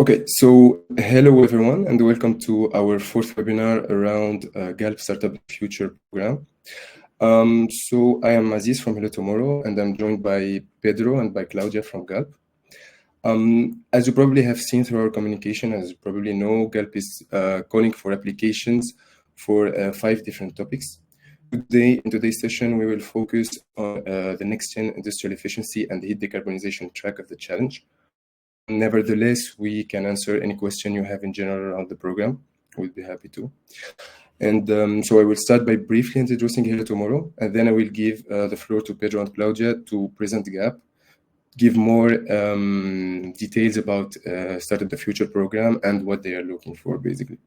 Okay, so hello everyone, and welcome to our fourth webinar around GALP Startup Future program. So I am Aziz from Hello Tomorrow, and I'm joined by Pedro and by Claudia from GALP. As you probably have seen through our communication, as you probably know, GALP is calling for applications for 5 different topics. Today, in today's session, we will focus on the next-gen industrial efficiency and the heat decarbonization track of the challenge. Nevertheless, we can answer any question you have in general around the program. We'll be happy to. And so I will start by briefly introducing Hello Tomorrow, and then I will give the floor to Pedro and Claudia to present the GAP, give more details about Startup the Future program and what they are looking for, basically.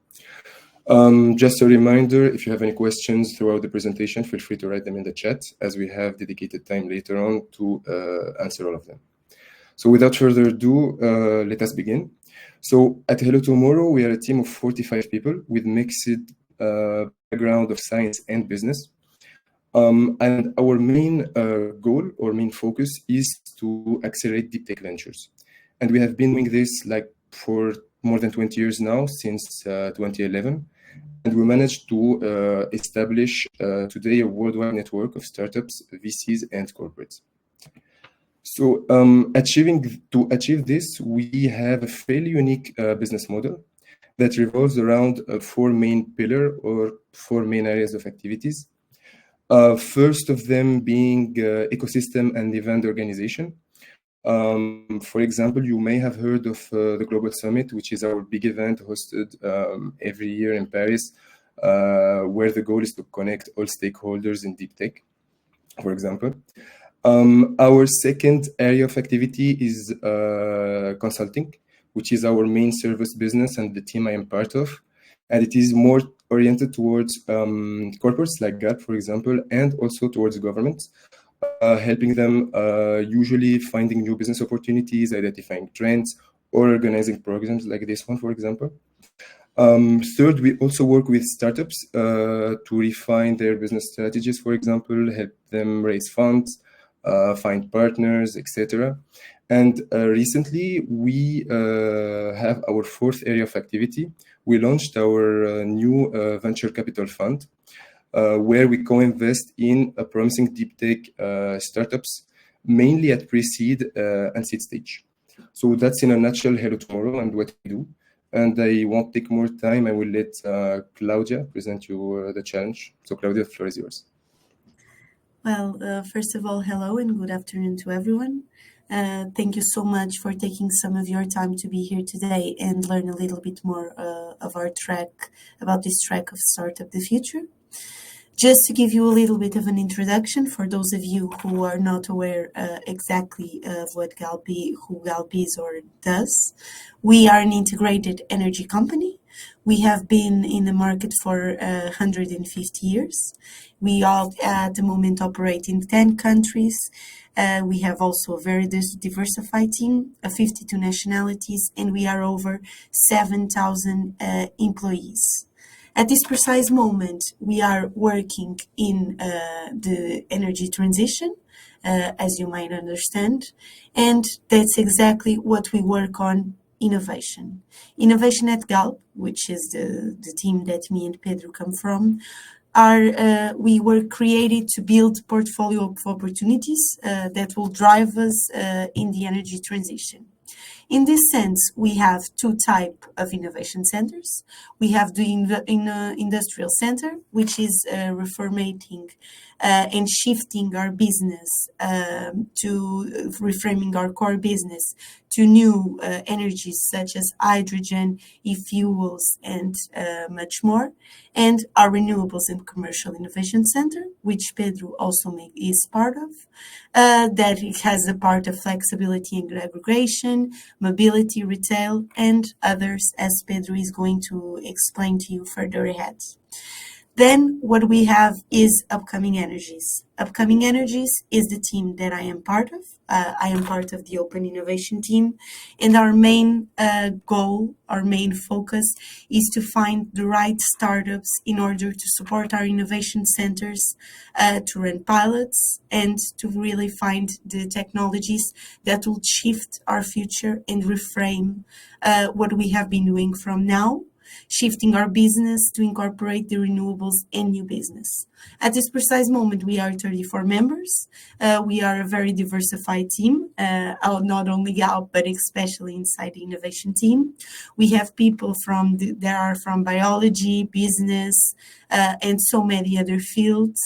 Just a reminder, if you have any questions throughout the presentation, feel free to write them in the chat, as we have dedicated time later on to answer all of them. So without further ado, let us begin. So at Hello Tomorrow, we are a team of 45 people with mixed background of science and business. And our main goal or main focus is to accelerate deep tech ventures. And we have been doing this for more than 20 years now, since 2011. And we managed to establish today a worldwide network of startups, VCs, and corporates. So to achieve this, we have a fairly unique business model that revolves around 4 main pillars or 4 main areas of activities. First of them being ecosystem and event organization. For example, you may have heard of the Global Summit, which is our big event hosted every year in Paris, where the goal is to connect all stakeholders in deep tech, for example. Our second area of activity is consulting, which is our main service business and the team I am part of. And it is more oriented towards corporates like GALP, for example, and also towards governments, helping them usually finding new business opportunities, identifying trends, or organizing programs like this one, for example. Third, we also work with startups to refine their business strategies, for example, help them raise funds, find partners, etc. And recently, we have our 4th area of activity. We launched our new venture capital fund, where we co-invest in promising deep tech startups, mainly at pre-seed and seed stage. So that's in a nutshell Hello Tomorrow and what we do. And I won't take more time. I will let Claudia present you the challenge. So Claudia, the floor is yours. Well, first of all, hello and good afternoon to everyone. Thank you so much for taking some of your time to be here today and learn a little bit more of our track, about this track of Startup the Future. Just to give you a little bit of an introduction for those of you who are not aware exactly of what who GALP is or does, we are an integrated energy company. We have been in the market for 150 years. We all, at the moment, operate in 10 countries. We have also a very diversified team of 52 nationalities, and we are over 7,000 employees. At this precise moment, we are working in the energy transition, as you might understand, and that's exactly what we work on. Innovation. Innovation at GALP, which is the team that me and Pedro come from, we were created to build portfolio of opportunities that will drive us in the energy transition. In this sense, we have 2 types of innovation centers. We have the industrial center, which is reformatting and shifting our business to reframing our core business to new energies such as hydrogen, e-fuels, and much more. And our renewables and commercial innovation center, which Pedro also is part of, that it has a part of flexibility and aggregation, mobility, retail, and others, as Pedro is going to explain to you further ahead. Then what we have is Upcoming Energies. Upcoming Energies is the team that I am part of. I am part of the Open Innovation team, and our main goal, our main focus is to find the right startups in order to support our innovation centers, to run pilots, and to really find the technologies that will shift our future and reframe what we have been doing from now, shifting our business to incorporate the renewables and new business. At this precise moment, we are 34 members. We are a very diversified team, not only GALP, but especially inside the innovation team. We have people that are from biology, business, and so many other fields.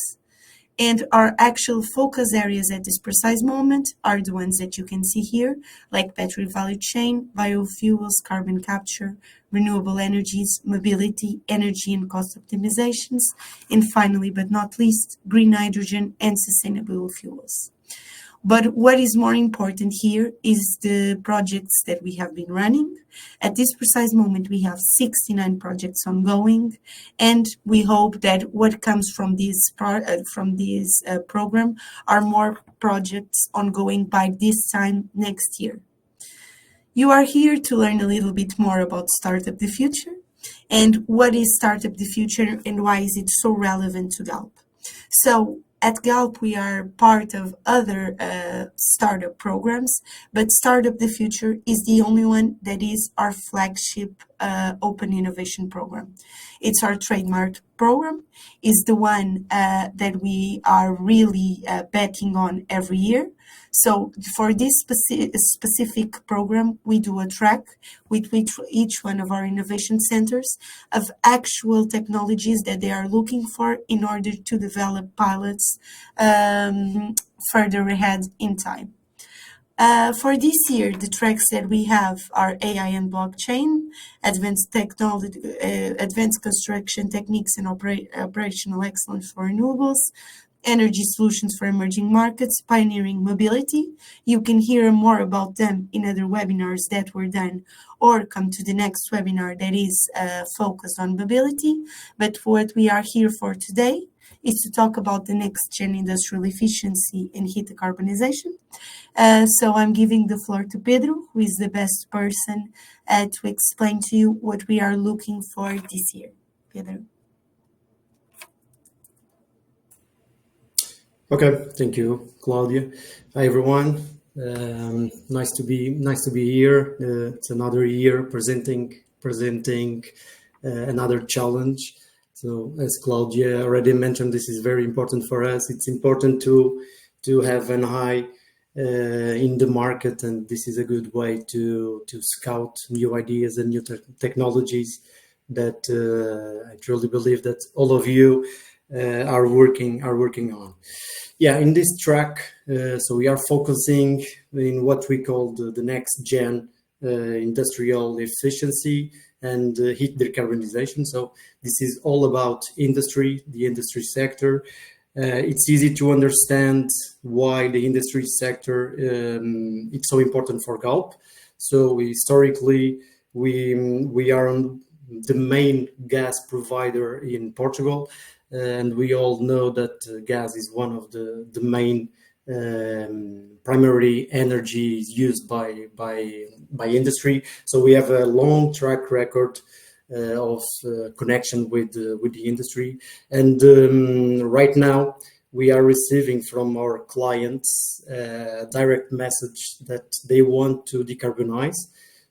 And our actual focus areas at this precise moment are the ones that you can see here, like battery value chain, biofuels, carbon capture, renewable energies, mobility, energy and cost optimizations, and finally, but not least, green hydrogen and sustainable fuels. But what is more important here is the projects that we have been running. At this precise moment, we have 69 projects ongoing, and we hope that what comes from this program are more projects ongoing by this time next year. You are here to learn a little bit more about Startup the Future and what is Startup the Future and why is it so relevant to GALP. So at GALP, we are part of other startup programs, but Startup the Future is the only one that is our flagship open innovation program. It's our trademark program, is the one that we are really betting on every year. So for this specific program, we do a track with each one of our innovation centers of actual technologies that they are looking for in order to develop pilots further ahead in time. For this year, the tracks that we have are AI and blockchain, advanced technology, advanced construction techniques and operational excellence for renewables, energy solutions for emerging markets, pioneering mobility. You can hear more about them in other webinars that were done, or come to the next webinar that is focused on mobility. But what we are here for today is to talk about the next gen industrial efficiency and heat decarbonization. So I'm giving the floor to Pedro, who is the best person to explain to you what we are looking for this year. Pedro. Okay, thank you, Claudia. Hi, everyone. Nice to be here. It's another year presenting another challenge. So, as Claudia already mentioned, this is very important for us. It's important to have an eye in the market, and this is a good way to scout new ideas and new technologies that I truly believe that all of you are working on. Yeah, in this track, so we are focusing in what we call the next gen industrial efficiency and heat decarbonization. So this is all about industry, the industry sector. It's easy to understand why the industry sector it's so important for GALP. So historically, we are the main gas provider in Portugal. And we all know that gas is one of the main primary energies used by industry. So we have a long track record of connection with the industry. And right now we are receiving from our clients a direct message that they want to decarbonize.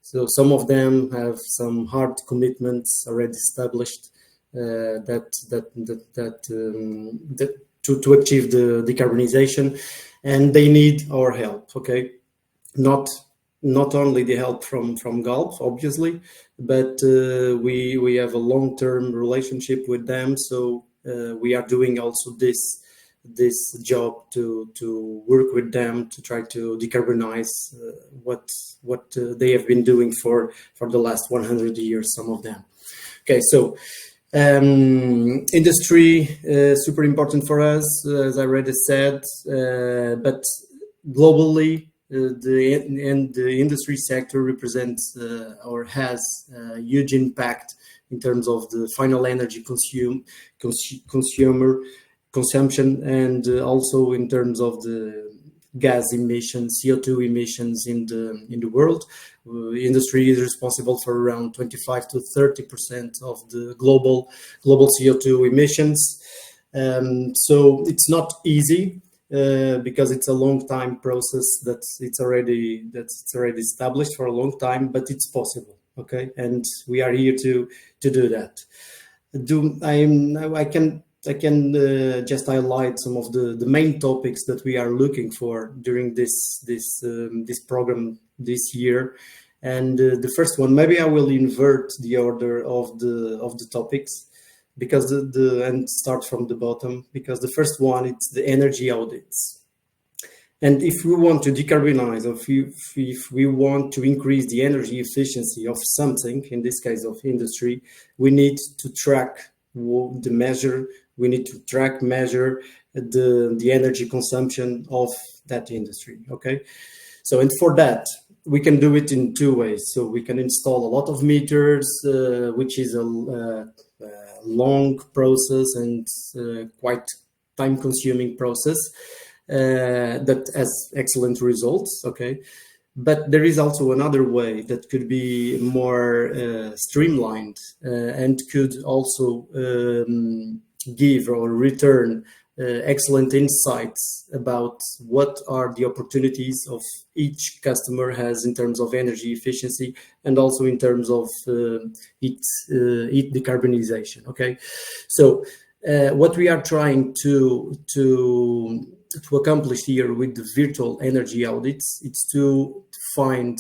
So some of them have some hard commitments already established. To achieve the decarbonization, and they need our help. Okay, not only the help from GALP, obviously, but we have a long-term relationship with them. So we are doing also this job to work with them to try to decarbonize what they have been doing for the last 100 years. Some of them. Okay, so. Industry super important for us, as I already said, but globally the industry sector represents or has a huge impact in terms of the final energy consumer consumption, and also in terms of the gas emissions, CO2 emissions in the world. Industry is responsible for around 25 to 30% of the global CO2 emissions. So it's not easy because it's a long time process it's already established for a long time, but it's possible. Okay, and we are here to do that. I can just highlight some of the main topics that we are looking for during this program this year. And the first one, maybe I will invert the order of the topics, because and start from the bottom, because the first one, it's the energy audits. And if we want to decarbonize, or if we want to increase the energy efficiency of something, in this case of industry, we need to track measure the energy consumption of that industry. Okay, so, and for that we can do it in two ways. So we can install a lot of meters, which is a long process and quite time-consuming process that has excellent results. Okay, but there is also another way that could be more streamlined and could also give or return excellent insights about what are the opportunities of each customer has in terms of energy efficiency, and also in terms of its decarbonization. Okay, so what we are trying to accomplish here with the virtual energy audits, it's to find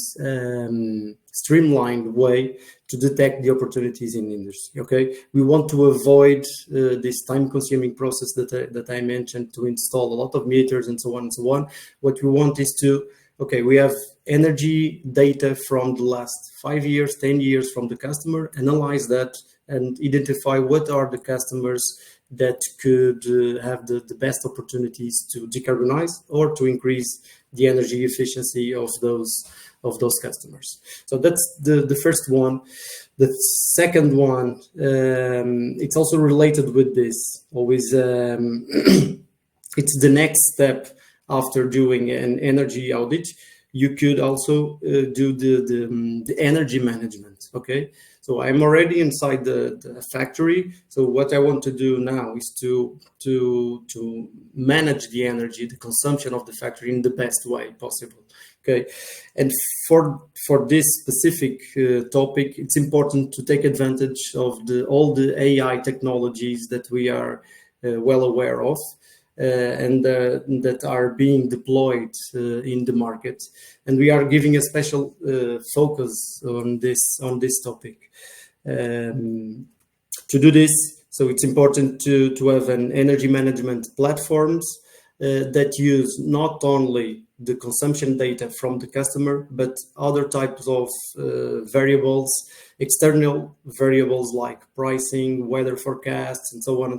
streamlined way to detect the opportunities in industry. Okay, we want to avoid this time-consuming process that I mentioned, to install a lot of meters and so on and so on. What we want is to, okay, we have energy data from the last 5 years, 10 years from the customer, analyze that and identify what are the customers that could have the best opportunities to decarbonize or to increase the energy efficiency of those customers. So that's the first one. The second one, it's also related with this. Always, it's the next step after doing an energy audit. You could also do the energy management. Okay, so I'm already inside the factory. So what I want to do now is to manage the energy, the consumption of the factory in the best way possible. Okay, and for this specific topic, it's important to take advantage of all the AI technologies that we are well aware of. And that are being deployed in the market, and we are giving a special focus on this topic. To do this, so it's important to have an energy management platforms that use not only the consumption data from the customer, but other types of variables, external variables like pricing, weather forecasts, and so on,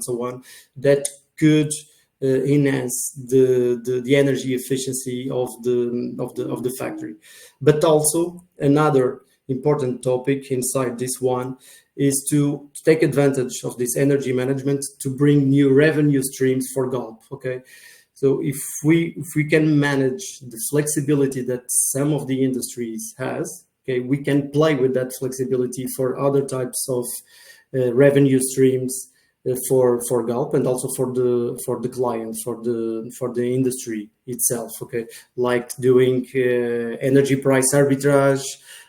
that could enhance the energy efficiency of the factory. But also another important topic inside this one is to take advantage of this energy management to bring new revenue streams for GALP. Okay, so if we can manage the flexibility that some of the industries has, okay, we can play with that flexibility for other types of revenue streams for GALP, and also for the client, for the industry itself. Okay, like doing energy price arbitrage,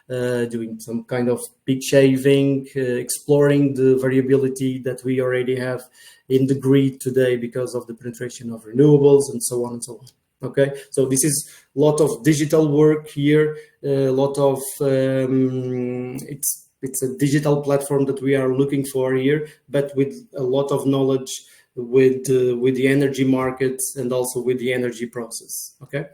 doing some kind of peak shaving, exploring the variability that we already have in the grid today because of the penetration of renewables, and so on and so on. Okay, so this is a lot of digital work here, a lot of it's a digital platform that we are looking for here, but with a lot of knowledge with the energy markets and also with the energy process. Okay.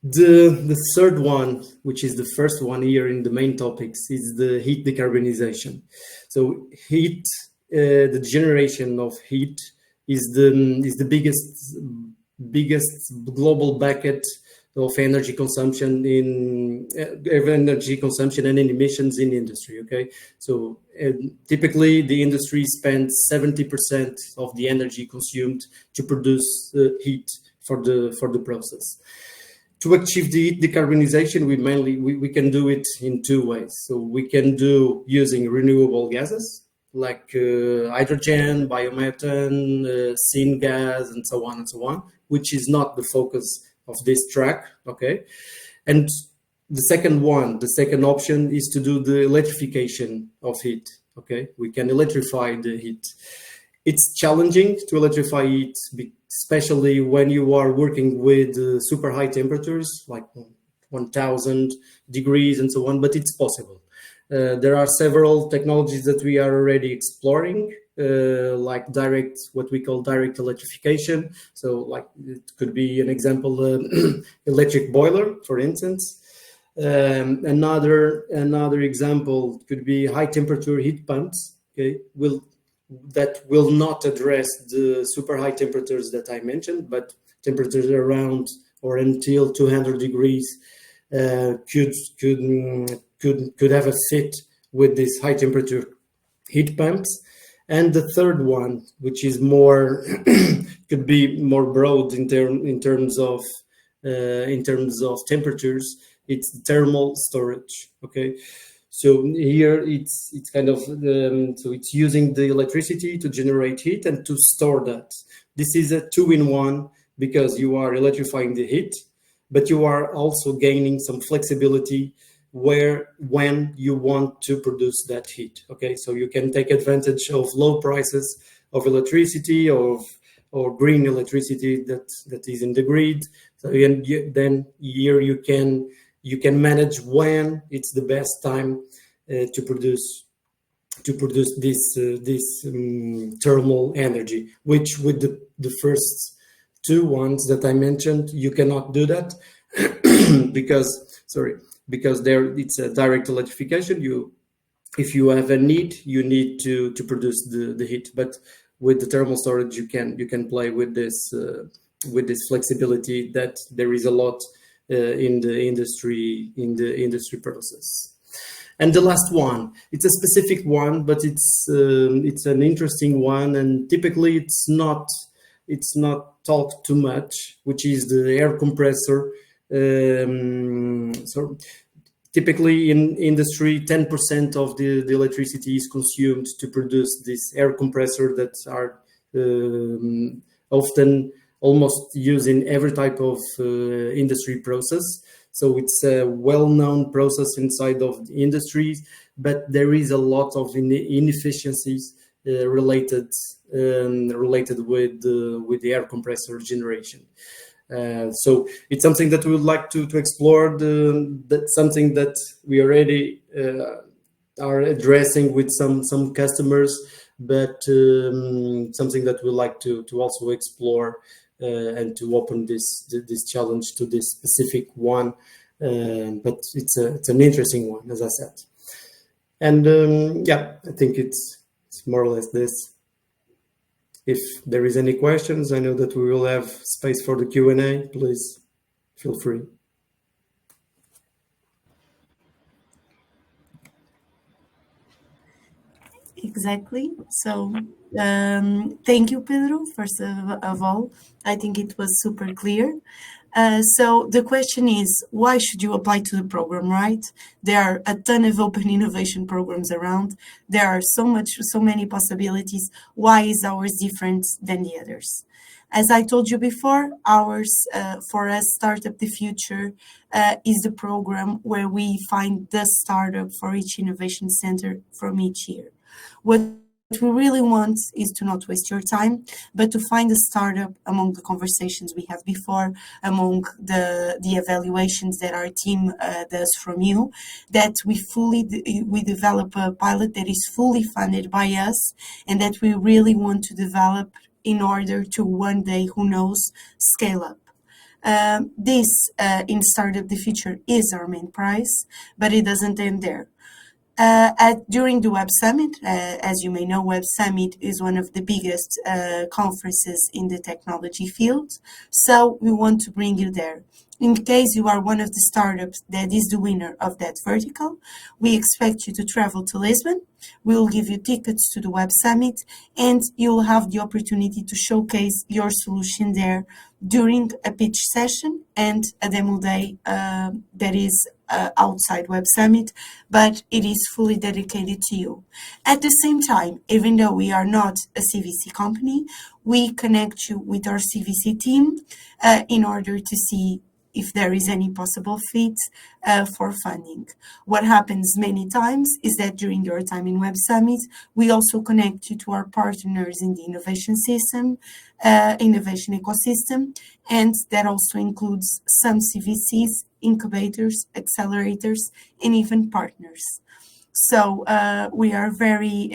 The third one, which is the first one here in the main topics, is the heat decarbonization. So heat, the generation of heat is the biggest global bucket energy consumption and emissions in industry. Okay, so typically the industry spends 70% of the energy consumed to produce heat for the process. To achieve the decarbonization, we can do it in two ways. So we can do using renewable gases like hydrogen, biomethane, syngas, and so on, which is not the focus of this track. Okay, and the second option is to do the electrification of heat. Okay, we can electrify the heat. It's challenging to electrify it, especially when you are working with super high temperatures, like 1000 degrees and so on, but it's possible. There are several technologies that we are already exploring, like what we call direct electrification. So like it could be an example, electric boiler, for instance. Another example could be high temperature heat pumps. Okay, that will not address the super high temperatures that I mentioned, but temperatures around or until 200 degrees could have a fit with these high temperature heat pumps. And the third one, which is more could be more broad in terms of temperatures, it's thermal storage. Okay. So here it's kind of so it's using the electricity to generate heat and to store that. This is a 2-in-1 because you are electrifying the heat, but you are also gaining some flexibility when you want to produce that heat. Okay, so you can take advantage of low prices of electricity or green electricity that is in the grid. So then here you can manage when it's the best time to produce this thermal energy, which with the first two ones that I mentioned, you cannot do that because it's a direct electrification. If you have a need, you need to produce the heat, but with the thermal storage, you can play with this flexibility that there is a lot in the industry process. And the last one, it's a specific one, but it's an interesting one, and typically it's not talked too much, which is the air compressor. So typically in industry, 10% of the electricity is consumed to produce this air compressor that are often almost used in every type of industry process. So it's a well-known process inside of the industries, but there is a lot of inefficiencies related with the air compressor generation. So it's something that we would like to explore. That's something that we already are addressing with some customers, but something that we like to also explore and to open this challenge to this specific one. But it's an interesting one, as I said. And yeah, I think it's more or less this. If there is any questions, I know that we will have space for the Q&A. Please feel free. Exactly. So thank you, Pedro, first of all. I think it was super clear. So the question is, why should you apply to the program, right? There are a ton of open innovation programs around. There are so many possibilities. Why is ours different than the others? As I told you before, ours, for us, Startup the Future, is the program where we find the startup for each innovation center from each year. What we really want is to not waste your time, but to find a startup among the conversations we have before, among the evaluations that our team does from you, that we develop a pilot that is fully funded by us and that we really want to develop in order to one day, who knows, scale up. This in Startup the Future is our main prize, but it doesn't end there. During the Web Summit, as you may know, Web Summit is one of the biggest conferences in the technology field. So we want to bring you there. In case you are one of the startups that is the winner of that vertical, we expect you to travel to Lisbon. We will give you tickets to the Web Summit, and you will have the opportunity to showcase your solution there during a pitch session and a demo day that is outside Web Summit, but it is fully dedicated to you. At the same time, even though we are not a CVC company, we connect you with our CVC team in order to see if there is any possible fit for funding. What happens many times is that during your time in Web Summit, we also connect you to our partners in the innovation ecosystem, and that also includes some CVCs, incubators, accelerators, and even partners. So we are very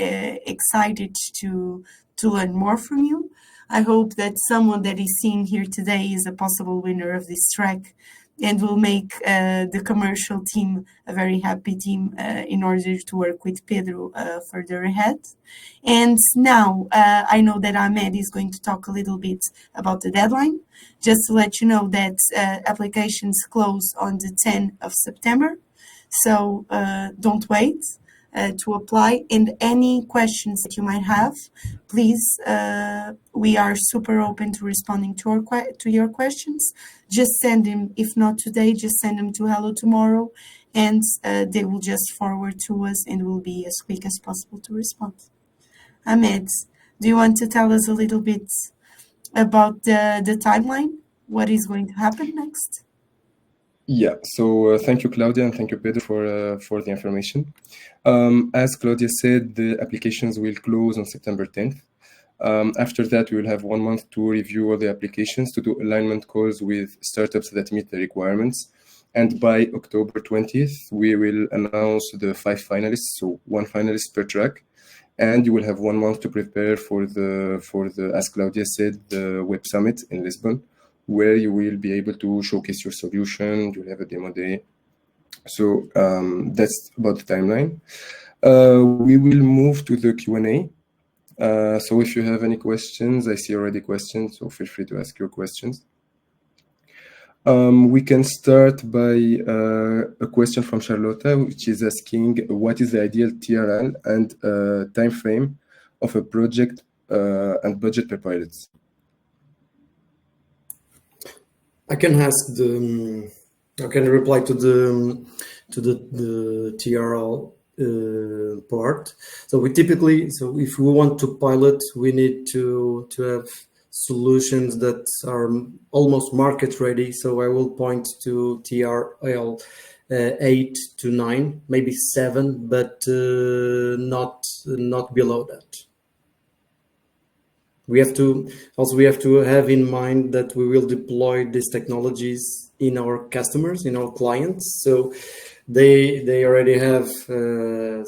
excited to learn more from you. I hope that someone that is seen here today is a possible winner of this track and will make the commercial team a very happy team in order to work with Pedro further ahead. And now I know that Ahmed is going to talk a little bit about the deadline. Just to let you know that applications close on the 10th of September. So don't wait to apply. And any questions that you might have, please, we are super open to responding to your questions. Just send them, if not today, just send them to Hello Tomorrow, and they will just forward to us and will be as quick as possible to respond. Ahmed, do you want to tell us a little bit about the timeline? What is going to happen next? Yeah, so thank you, Claudia, and thank you, Pedro, for the information. As Claudia said, the applications will close on September 10th. After that, we will have 1 month to review all the applications, to do alignment calls with startups that meet the requirements. And by October 20th, we will announce the 5 finalists, so 1 finalist per track. And you will have 1 month to prepare for the, as Claudia said, the Web Summit in Lisbon, where you will be able to showcase your solution. You'll have a demo day. So that's about the timeline. We will move to the Q&A. So if you have any questions, I see already questions, so feel free to ask your questions. We can start by a question from Charlotta, which is asking, what is the ideal TRL and time frame of a project and budget per pilot? I can reply to the TRL part. So we typically, if we want to pilot, we need to have solutions that are almost market ready. So I will point to TRL 8 to 9, maybe 7, but not below that. We have to have in mind that we will deploy these technologies in our customers, in our clients. So they already have an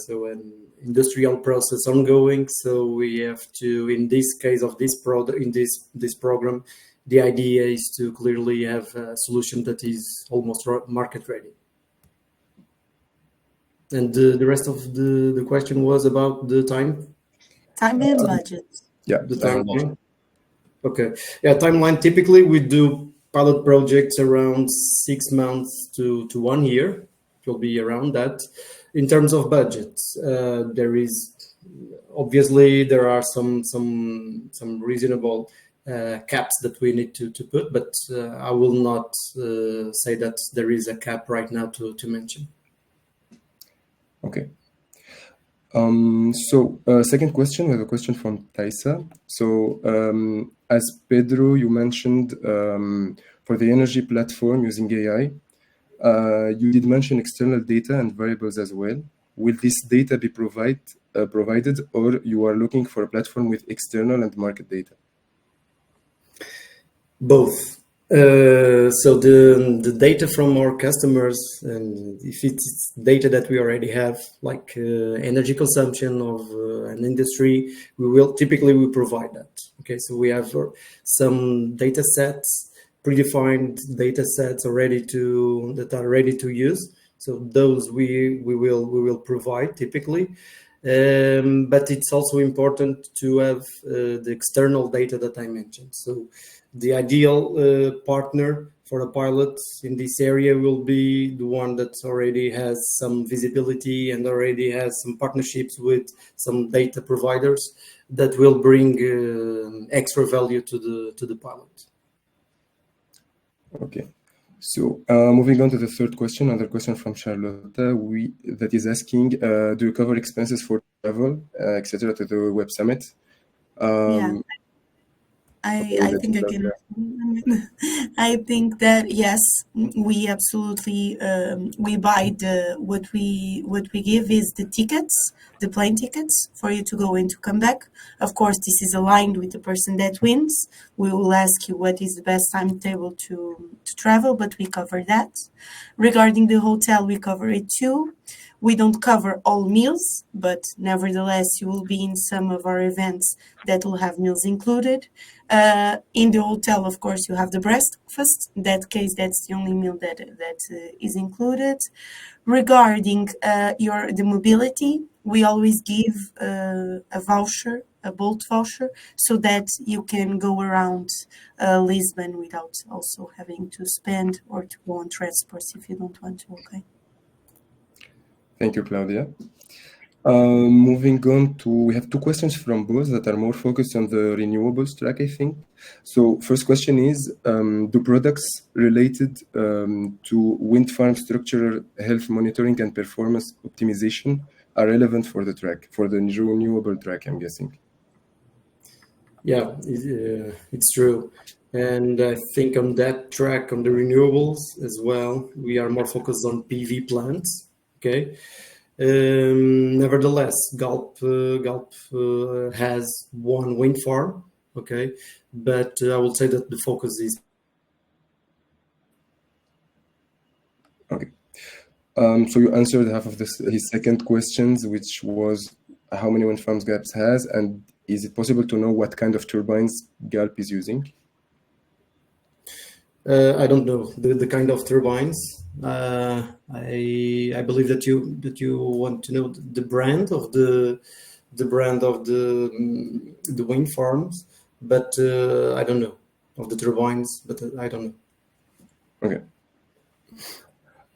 industrial process ongoing. So we have to, in this case of this product, in this program, the idea is to clearly have a solution that is almost market ready. And the rest of the question was about the time and budget. Yeah, the timeline. Okay. Yeah, timeline. Typically, we do pilot projects around 6 months to 1 year. It will be around that. In terms of budgets, there are some reasonable caps that we need to put, but I will not say that there is a cap right now to mention. Okay. Second question, we have a question from Taisa. So as Pedro, you mentioned for the energy platform using AI, you did mention external data and variables as well. Will this data be provided, or you are looking for a platform with external and market data? Both. So the data from our customers, and if it's data that we already have, like energy consumption of an industry, we typically provide that. Okay, so we have some data sets, predefined data sets that are ready to use. So those we will provide typically. But it's also important to have the external data that I mentioned. So the ideal partner for a pilot in this area will be the one that already has some visibility and already has some partnerships with some data providers that will bring extra value to the pilot. Okay. So moving on to the third question, another question from Charlotte, that is asking, do you cover expenses for travel, etc., to the Web Summit? Yeah. I think I can. I think that yes, we absolutely we buy what we give is the tickets, the plane tickets for you to go and to come back. Of course, this is aligned with the person that wins. We will ask you what is the best timetable to travel, but we cover that. Regarding the hotel, we cover it too. We don't cover all meals, but nevertheless, you will be in some of our events that will have meals included. In the hotel, of course, you have the breakfast. In that case, that's the only meal that is included. Regarding the mobility, we always give a voucher, a Bolt voucher, so that you can go around Lisbon without also having to spend or to go on transports if you don't want to. Okay. Thank you, Claudia. Moving on to, we have two questions from Bose that are more focused on the renewables track, I think. So first question is, do products related to wind farm structural health monitoring and performance optimization are relevant for the track, for the renewable track, I'm guessing? Yeah, it's true. And I think on that track, on the renewables as well, we are more focused on PV plants. Okay. Nevertheless, GALP has one wind farm. Okay, but I would say that the focus is. Okay. So you answered half of his second questions, which was how many wind farms GALP has, and is it possible to know what kind of turbines GALP is using? I don't know the kind of turbines. I believe that you want to know the brand of the wind farms, but I don't know of the turbines. But I don't know. Okay.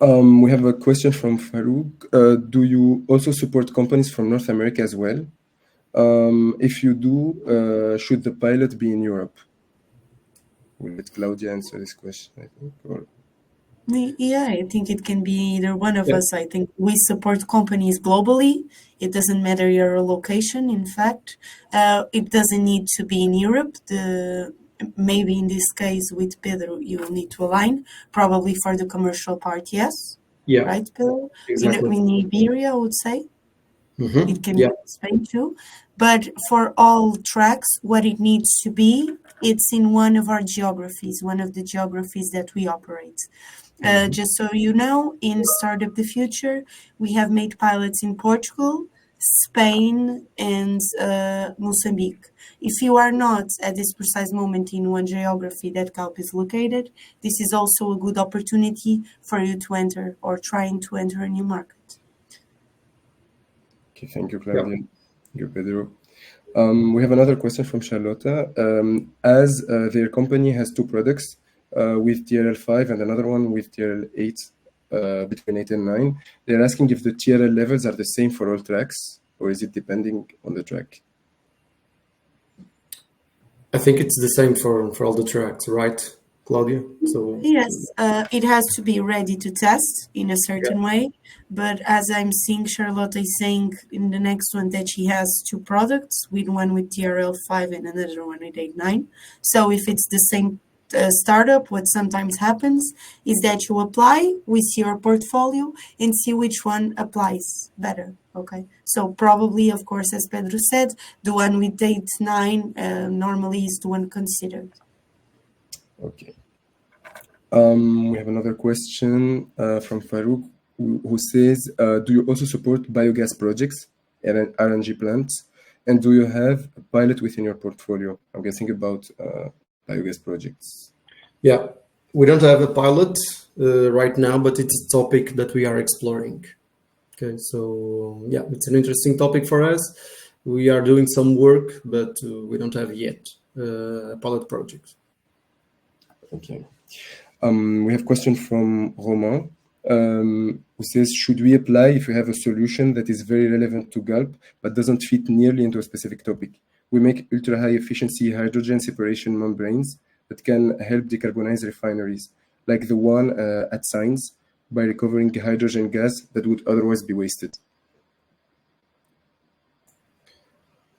We have a question from Farouk. Do you also support companies from North America as well? If you do, should the pilot be in Europe? We'll let Claudia answer this question, I think. Or... Yeah, I think it can be either one of us. I think we support companies globally. It doesn't matter your location. In fact, it doesn't need to be in Europe. Maybe in this case with Pedro, you will need to align. Probably for the commercial part, yes. Yeah. Right, Pedro? Exactly. In Iberia, I would say. Mm-hmm. It can be in Spain too. But for all tracks, what it needs to be, it's in one of our geographies, one of the geographies that we operate. Just so you know, in Startup the Future, we have made pilots in Portugal, Spain, and Mozambique. If you are not at this precise moment in one geography that GALP is located, this is also a good opportunity for you to enter or trying to enter a new market. Okay, thank you, Claudia. Thank you, Pedro. We have another question from Charlotta. As their company has two products with TRL5 and another one with TRL8, between 8 and 9, they're asking if the TRL levels are the same for all tracks, or is it depending on the track? I think it's the same for all the tracks, right, Claudia? So yes, it has to be ready to test in a certain way. But as I'm seeing Charlotte is saying in the next one that she has two products, with one with TRL5 and another one with 8.9. So if it's the same startup, what sometimes happens is that you apply with your portfolio and see which one applies better. Okay, so probably, of course, as Pedro said, the one with 8.9 normally is the one considered. Okay. We have another question from Farouk, who says, do you also support biogas projects and RNG plants? And do you have a pilot within your portfolio? I'm guessing about biogas projects. Yeah, we don't have a pilot right now, but it's a topic that we are exploring. Okay, so yeah, it's an interesting topic for us. We are doing some work, but we don't have yet a pilot project. Okay. We have a question from Romain, who says, should we apply if we have a solution that is very relevant to GALP, but doesn't fit nearly into a specific topic? We make ultra-high efficiency hydrogen separation membranes that can help decarbonize refineries, like the one at Science, by recovering hydrogen gas that would otherwise be wasted.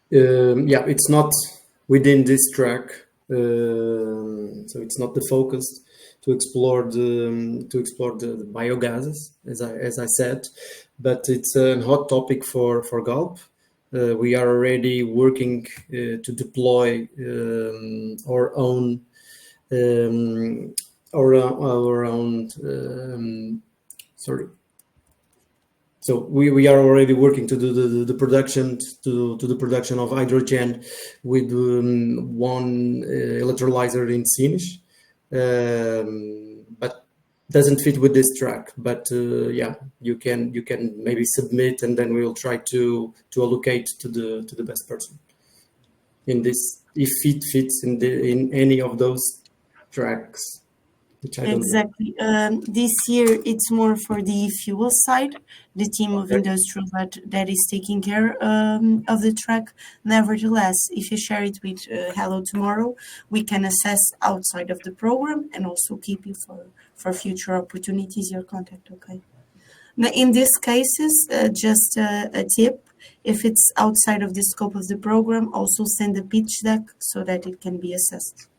Yeah, it's not within this track, so it's not the focus to explore the biogases, as I said, but it's a hot topic for GALP. We are already working to deploy our own sorry. So we are already working to do the production to the production of hydrogen with one electrolyzer in Sines, but doesn't fit with this track. But yeah, you can maybe submit, and then we'll try to allocate to the best person in this, if it fits in any of those tracks. Which I don't Exactly. This year, it's more for the fuel side, the team of industrial that is taking care of the track. Nevertheless, if you share it with Hello Tomorrow, we can assess outside of the program and also keep you for future opportunities, your contact, okay? Now, in these cases, just a tip, if it's outside of the scope of the program, also send a pitch deck so that it can be assessed.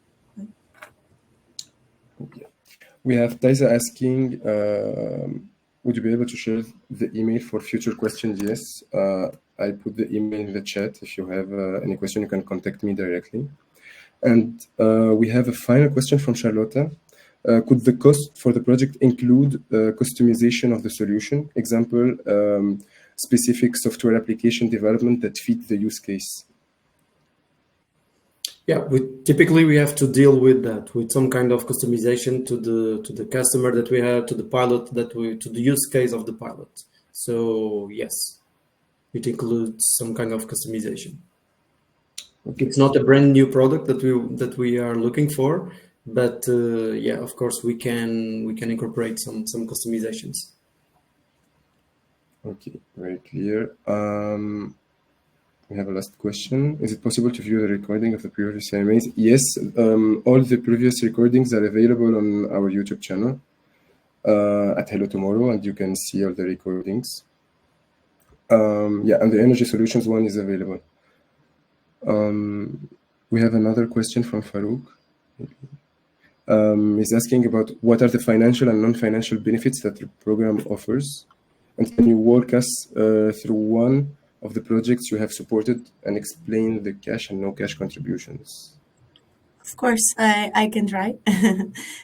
Okay. We have Taisa asking, would you be able to share the email for future questions? Yes, I put the email in the chat. If you have any question, you can contact me directly. And we have a final question from Charlotte. Could the cost for the project include customization of the solution? Example, specific software application development that fit the use case? Yeah, typically we have to deal with that, with some kind of customization to the customer that we have, to the pilot to the use case of the pilot. So yes, it includes some kind of customization. Okay. It's not a brand new product that we are looking for, but yeah, of course we can incorporate some customizations. Okay, very clear. We have a last question. Is it possible to view the recording of the previous CMAs? Yes, all the previous recordings are available on our YouTube channel at Hello Tomorrow, and you can see all the recordings. Yeah, and the energy solutions one is available. We have another question from Farouk. He's asking about what are the financial and non-financial benefits that the program offers, and can you walk us through one of the projects you have supported and explain the cash and no cash contributions? Of course, I can try.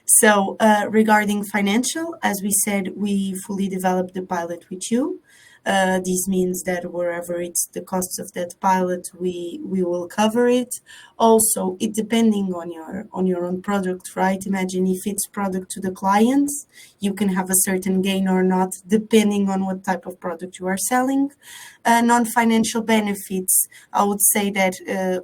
So regarding financial, as we said, we fully developed the pilot with you. This means that wherever it's the costs of that pilot, we will cover it. Also, it depending on your own product, right? Imagine if it's product to the clients, you can have a certain gain or not, depending on what type of product you are selling. Non-financial benefits, I would say that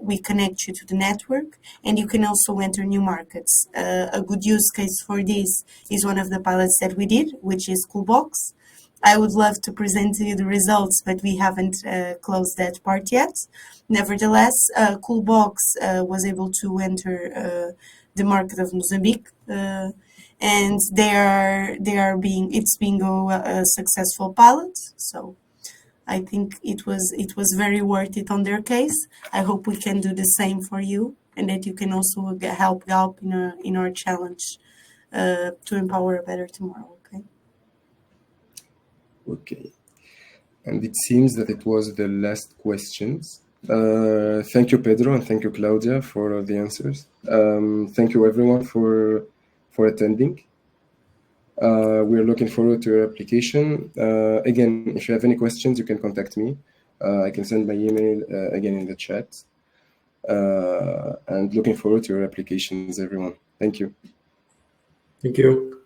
we connect you to the network, and you can also enter new markets. A good use case for this is one of the pilots that we did, which is Coolbox. I would love to present to you the results, but we haven't closed that part yet. Nevertheless, Coolbox was able to enter the market of Mozambique, and it's being a successful pilot. So I think it was very worth it on their case. I hope we can do the same for you, and that you can also help GALP in our challenge to empower a better tomorrow. Okay, and it seems that it was the last questions. Thank you, Pedro, and thank you, Claudia, for the answers. Thank you, everyone, for attending. We're looking forward to your application. Again, if you have any questions, you can contact me. I can send my email again in the chat. And looking forward to your applications, everyone. Thank you. Thank you.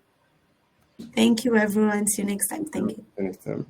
Thank you, everyone. See you next time. Thank you. See you next time.